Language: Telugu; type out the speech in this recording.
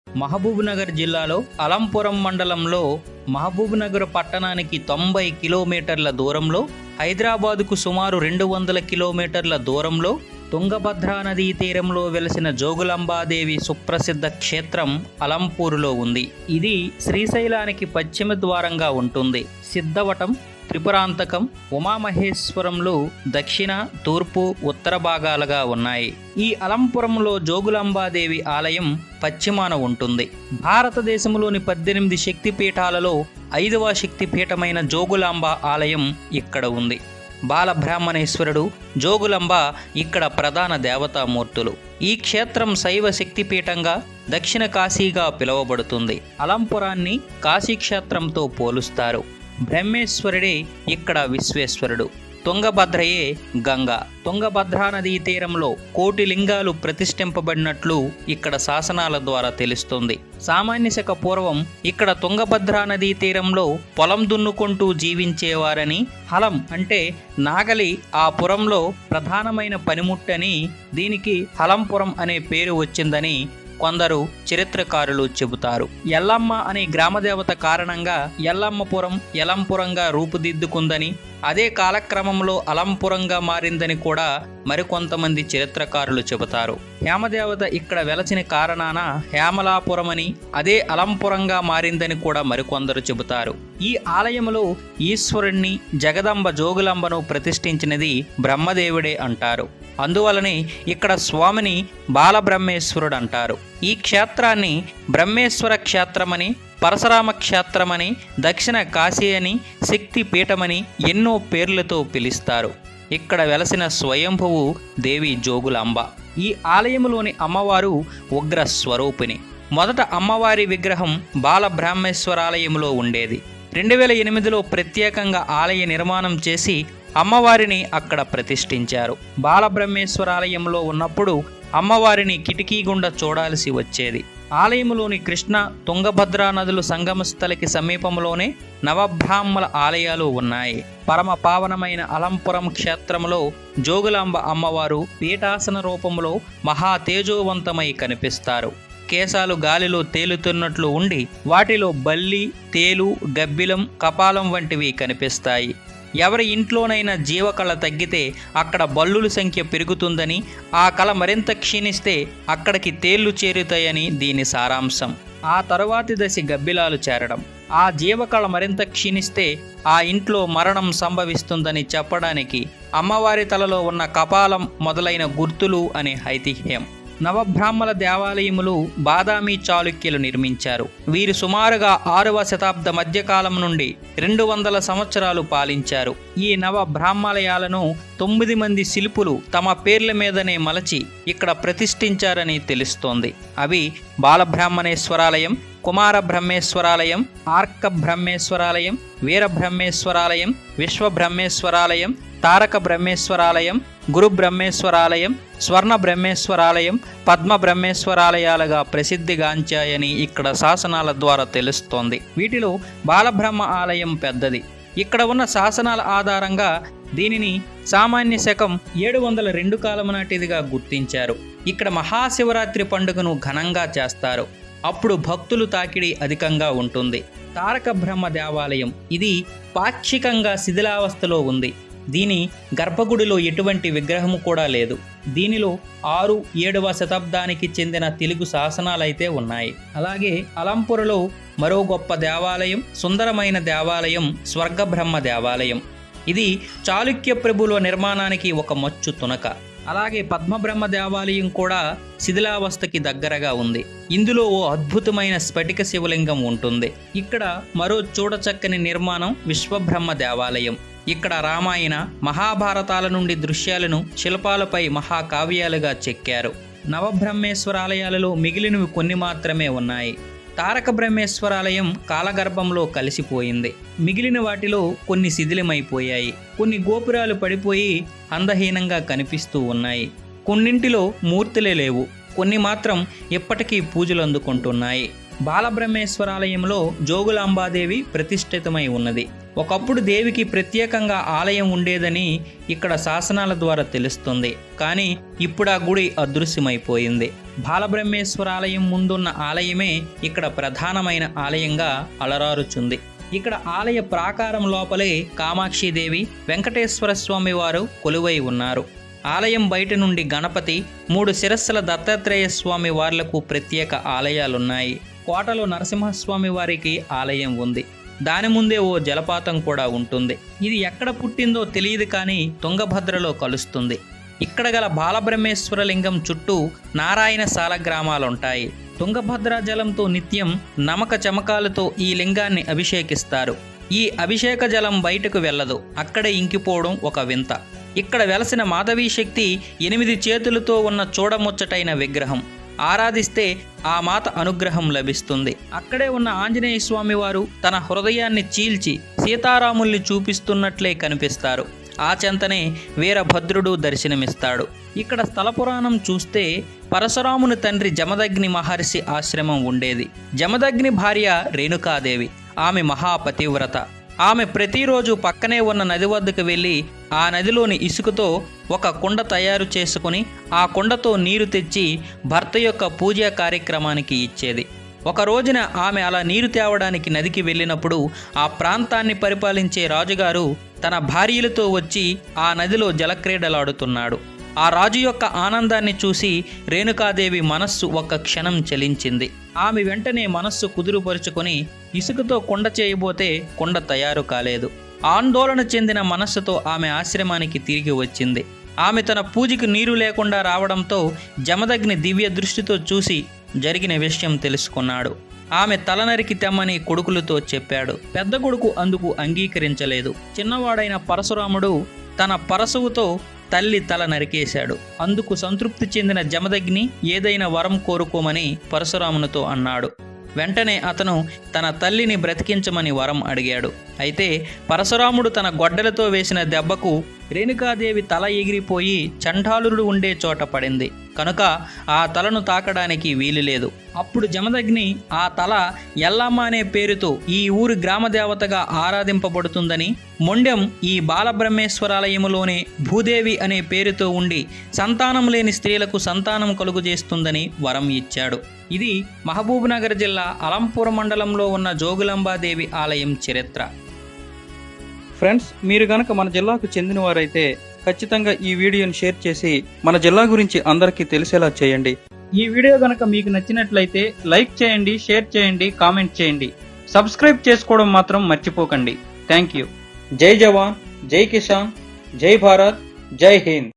మహబూబ్నగర్ జిల్లాలో అలంపురం మండలంలో మహబూబ్నగర్ పట్టణానికి 90 కిలోమీటర్ల దూరంలో, హైదరాబాదుకు సుమారు 200 కిలోమీటర్ల దూరంలో తుంగభద్రా నదీ తీరంలో వెలసిన జోగులాంబాదేవి సుప్రసిద్ధ క్షేత్రం అలంపూరులో ఉంది. ఇది శ్రీశైలానికి పశ్చిమ ద్వారంగా ఉంటుంది. సిద్ధవటం, త్రిపురాంతకం, ఉమామహేశ్వరంలు దక్షిణ, తూర్పు, ఉత్తర భాగాలుగా ఉన్నాయి. ఈ అలంపురంలో జోగులాంబాదేవి ఆలయం పశ్చిమాన ఉంటుంది. భారతదేశంలోని 18 శక్తిపీఠాలలో 5వ శక్తిపీఠమైన జోగులాంబ ఆలయం ఇక్కడ ఉంది. బాలబ్రాహ్మణేశ్వరుడు, జోగులాంబ ఇక్కడ ప్రధాన దేవతామూర్తులు. ఈ క్షేత్రం శైవ శక్తిపీఠంగా దక్షిణ కాశీగా పిలువబడుతుంది. అలంపురాన్ని కాశీక్షేత్రంతో పోలుస్తారు. బ్రహ్మేశ్వరుడే ఇక్కడ విశ్వేశ్వరుడు. తుంగభద్రయే గంగా. తుంగభద్రా నదీ తీరంలో 1,000,000 లింగాలు ప్రతిష్ఠింపబడినట్లు ఇక్కడ శాసనాల ద్వారా తెలుస్తుంది. సామాన్య శక పూర్వం ఇక్కడ తుంగభద్రా నదీ తీరంలో పొలం దున్నుకుంటూ జీవించేవారని, హలం అంటే నాగలి ఆ పురంలో ప్రధానమైన పనిముట్టని, దీనికి హలంపురం అనే పేరు వచ్చిందని కొందరు చరిత్రకారులు చెబుతారు. ఎల్లమ్మ అనే గ్రామదేవత కారణంగా ఎల్లమ్మపురం ఎలంపురంగా రూపుదిద్దుకుందని, అదే కాలక్రమంలో అలంపురంగా మారిందని కూడా మరికొంతమంది చరిత్రకారులు చెబుతారు. హేమదేవత ఇక్కడ వెలసిన కారణాన హేమలాపురమని, అదే అలంపురంగా మారిందని కూడా మరికొందరు చెబుతారు. ఈ ఆలయంలో ఈశ్వరుణ్ణి, జగదంబ జోగులాంబను ప్రతిష్ఠించినది బ్రహ్మదేవుడే అంటారు. అందువలనే ఇక్కడ స్వామిని బాలబ్రహ్మేశ్వరుడు అంటారు. ఈ క్షేత్రాన్ని బ్రహ్మేశ్వర క్షేత్రమని, పరశురామ క్షేత్రమని, దక్షిణ కాశీ అని, శక్తి పీఠమని ఎన్నో పేర్లతో పిలుస్తారు. ఇక్కడ వెలసిన స్వయంభువు దేవి జోగులాంబ. ఈ ఆలయంలోని అమ్మవారు ఉగ్ర స్వరూపిణి. మొదట అమ్మవారి విగ్రహం బాలబ్రహ్మేశ్వరాలయంలో ఉండేది. 2008లో ప్రత్యేకంగా ఆలయ నిర్మాణం చేసి అమ్మవారిని అక్కడ ప్రతిష్ఠించారు. బాలబ్రహ్మేశ్వరాలయంలో ఉన్నప్పుడు అమ్మవారిని కిటికీ గుండా చూడాల్సి వచ్చేది. ఆలయంలోని కృష్ణ, తుంగభద్రా నదులు సంగమ స్థలికి సమీపంలోనే నవబ్రాహ్మల ఆలయాలు ఉన్నాయి. పరమ పావనమైన అలంపురం క్షేత్రంలో జోగులాంబ అమ్మవారు పీఠాసన రూపంలో మహా తేజోవంతమై కనిపిస్తారు. కేశాలు గాలిలో తేలుతున్నట్లు ఉండి వాటిలో బల్లి, తేలు, గబ్బిలం, కపాలం వంటివి కనిపిస్తాయి. ఎవరి ఇంట్లోనైనా జీవకళ తగ్గితే అక్కడ బల్లుల సంఖ్య పెరుగుతుందని, ఆ కళ మరింత క్షీణిస్తే అక్కడికి తేళ్లు చేరుతాయని దీని సారాంశం. ఆ తరువాతి దశ గబ్బిలాలు చేరడం. ఆ జీవకళ మరింత క్షీణిస్తే ఆ ఇంట్లో మరణం సంభవిస్తుందని చెప్పడానికి అమ్మవారి తలలో ఉన్న కపాలం మొదలైన గుర్తులు అనే ఐతిహ్యం. నవబ్రాహ్మల దేవాలయములు బాదామి చాళుక్యులు నిర్మించారు. వీరు సుమారుగా 6వ శతాబ్ద మధ్యకాలం నుండి 200 సంవత్సరాలు పాలించారు. ఈ నవబ్రాహ్మలయాలను 9 మంది శిల్పులు తమ పేర్ల మీదనే మలచి ఇక్కడ ప్రతిష్ఠించారని తెలుస్తోంది. అవి బాలబ్రాహ్మణేశ్వరాలయం, కుమార బ్రహ్మేశ్వరాలయం, ఆర్క బ్రహ్మేశ్వరాలయం, వీరబ్రహ్మేశ్వరాలయం, విశ్వబ్రహ్మేశ్వరాలయం, తారక బ్రహ్మేశ్వరాలయం, గురు బ్రహ్మేశ్వరాలయం, స్వర్ణ బ్రహ్మేశ్వరాలయం, పద్మ బ్రహ్మేశ్వరాలయాలుగా ప్రసిద్ధిగాంచాయని ఇక్కడ శాసనాల ద్వారా తెలుస్తోంది. వీటిలో బాలబ్రహ్మ ఆలయం పెద్దది. ఇక్కడ ఉన్న శాసనాల ఆధారంగా దీనిని సామాన్య శకం 702 కాలం నాటిదిగా గుర్తించారు. ఇక్కడ మహాశివరాత్రి పండుగను ఘనంగా చేస్తారు. అప్పుడు భక్తులు తాకిడి అధికంగా ఉంటుంది. తారక బ్రహ్మ దేవాలయం ఇది పాక్షికంగా శిథిలావస్థలో ఉంది. దీని గర్భగుడిలో ఎటువంటి విగ్రహము కూడా లేదు. దీనిలో 6, 7వ శతాబ్దానికి చెందిన తెలుగు శాసనాలైతే ఉన్నాయి. అలాగే అలంపురలో మరో గొప్ప దేవాలయం, సుందరమైన దేవాలయం స్వర్గబ్రహ్మ దేవాలయం. ఇది చాళుక్య ప్రభుల నిర్మాణానికి ఒక మచ్చు తునక. అలాగే పద్మబ్రహ్మ దేవాలయం కూడా శిథిలావస్థకి దగ్గరగా ఉంది. ఇందులో ఓ అద్భుతమైన స్ఫటిక శివలింగం ఉంటుంది. ఇక్కడ మరో చూడచక్కని నిర్మాణం విశ్వబ్రహ్మ దేవాలయం. ఇక్కడ రామాయణ, మహాభారతాల నుండి దృశ్యాలను శిల్పాలపై మహాకావ్యాలుగా చెక్కారు. నవబ్రహ్మేశ్వరాలయాలలో మిగిలినవి కొన్ని మాత్రమే ఉన్నాయి. తారక బ్రహ్మేశ్వరాలయం కాలగర్భంలో కలిసిపోయింది. మిగిలిన వాటిలో కొన్ని శిథిలమైపోయాయి. కొన్ని గోపురాలు పడిపోయి అందహీనంగా కనిపిస్తూ ఉన్నాయి. కొన్నింటిలో మూర్తులే లేవు. కొన్ని మాత్రం ఇప్పటికీ పూజలు అందుకుంటున్నాయి. బాలబ్రహ్మేశ్వరాలయంలో జోగులాంబాదేవి ప్రతిష్ఠితమై ఉన్నది. ఒకప్పుడు దేవికి ప్రత్యేకంగా ఆలయం ఉండేదని ఇక్కడ శాసనాల ద్వారా తెలుస్తుంది. కానీ ఇప్పుడు ఆ గుడి అదృశ్యమైపోయింది. బాలబ్రహ్మేశ్వర ఆలయం ముందున్న ఆలయమే ఇక్కడ ప్రధానమైన ఆలయంగా అలరారుచుంది. ఇక్కడ ఆలయ ప్రాకారం లోపలే కామాక్షిదేవి, వెంకటేశ్వర స్వామి వారు కొలువై ఉన్నారు. ఆలయం బయట నుండి గణపతి, 3 శిరస్సుల దత్తాత్రేయ స్వామి వార్లకు ప్రత్యేక ఆలయాలున్నాయి. కోటలో నరసింహస్వామి వారికి ఆలయం ఉంది. దాని ముందే ఓ జలపాతం కూడా ఉంటుంది. ఇది ఎక్కడ పుట్టిందో తెలియదు కానీ తుంగభద్రలో కలుస్తుంది. ఇక్కడ గల బాలబ్రహ్మేశ్వర లింగం చుట్టూ నారాయణ సాలగ్రామాలుంటాయి. తుంగభద్ర జలంతో నిత్యం నమక చమకాలతో ఈ లింగాన్ని అభిషేకిస్తారు. ఈ అభిషేక జలం బయటకు వెళ్ళదు, అక్కడే ఇంకిపోవడం ఒక వింత. ఇక్కడ వెలసిన మాధవీ శక్తి 8 చేతులతో ఉన్న చూడముచ్చటైన విగ్రహం. ఆరాధిస్తే ఆ మాత అనుగ్రహం లభిస్తుంది. అక్కడే ఉన్న ఆంజనేయ స్వామి వారు తన హృదయాన్ని చీల్చి సీతారాముల్ని చూపిస్తున్నట్లే కనిపిస్తారు. ఆ చెంతనే వీరభద్రుడు దర్శనమిస్తాడు. ఇక్కడ స్థల పురాణం చూస్తే పరశురాముని తండ్రి జమదగ్ని మహర్షి ఆశ్రమం ఉండేది. జమదగ్ని భార్య రేణుకాదేవి. ఆమె మహాపతివ్రత. ఆమె ప్రతిరోజు పక్కనే ఉన్న నది వద్దకు వెళ్ళి ఆ నదిలోని ఇసుకతో ఒక కుండ తయారు చేసుకుని ఆ కుండతో నీరు తెచ్చి భర్త యొక్క పూజా కార్యక్రమానికి ఇచ్చేది. ఒక రోజున ఆమె అలా నీరు తేవడానికి నదికి వెళ్ళినప్పుడు ఆ ప్రాంతాన్ని పరిపాలించే రాజుగారు తన భార్యలతో వచ్చి ఆ నదిలో జలక్రీడలాడుతున్నాడు. ఆ రాజు యొక్క ఆనందాన్ని చూసి రేణుకాదేవి మనస్సు ఒక్క క్షణం చలించింది. ఆమె వెంటనే మనస్సు కుదురుపరుచుకొని ఇసుకతో కుండ చేయబోతే కుండ తయారు కాలేదు. ఆందోళన చెందిన మనస్సుతో ఆమె ఆశ్రమానికి తిరిగి వచ్చింది. ఆమె తన పూజకు నీరు లేకుండా రావడంతో జమదగ్ని దివ్య దృష్టితో చూసి జరిగిన విషయం తెలుసుకున్నాడు. ఆమె తల నరికి తెమ్మని కొడుకులతో చెప్పాడు. పెద్ద కొడుకు అందుకు అంగీకరించలేదు. చిన్నవాడైన పరశురాముడు తన పరశువుతో తల్లి తల నరికేశాడు. అందుకు సంతృప్తి చెందిన జమదగ్ని ఏదైనా వరం కోరుకోమని పరశురామునితో అన్నాడు. వెంటనే అతను తన తల్లిని బ్రతికించమని వరం అడిగాడు. అయితే పరశురాముడు తన గొడ్డలతో వేసిన దెబ్బకు రేణుకాదేవి తల ఎగిరిపోయి చండాలుడు ఉండే చోట పడింది. కనుక ఆ తలను తాకడానికి వీలులేదు. అప్పుడు జమదగ్ని ఆ తల ఎల్లమ్మ అనే పేరుతో ఈ ఊరి గ్రామదేవతగా ఆరాధింపబడుతుందని, మొండెం ఈ బాలబ్రహ్మేశ్వరాలయములోనే భూదేవి అనే పేరుతో ఉండి సంతానం లేని స్త్రీలకు సంతానం కలుగజేస్తుందని వరం ఇచ్చాడు. ఇది మహబూబ్నగర్ జిల్లా అలంపూర్ మండలంలో ఉన్న జోగులాంబాదేవి ఆలయం చరిత్ర. ఫ్రెండ్స్, మీరు గనక మన జిల్లాకు చెందిన వారైతే ఖచ్చితంగా ఈ వీడియోని షేర్ చేసి మన జిల్లా గురించి అందరికీ తెలిసేలా చేయండి. ఈ వీడియో గనక మీకు నచ్చినట్లయితే లైక్ చేయండి, షేర్ చేయండి, కామెంట్ చేయండి. సబ్స్క్రైబ్ చేసుకోవడం మాత్రం మర్చిపోకండి. Thank you. జై జవాన్, జై కిసాన్, జై భారత్, జై హింద్.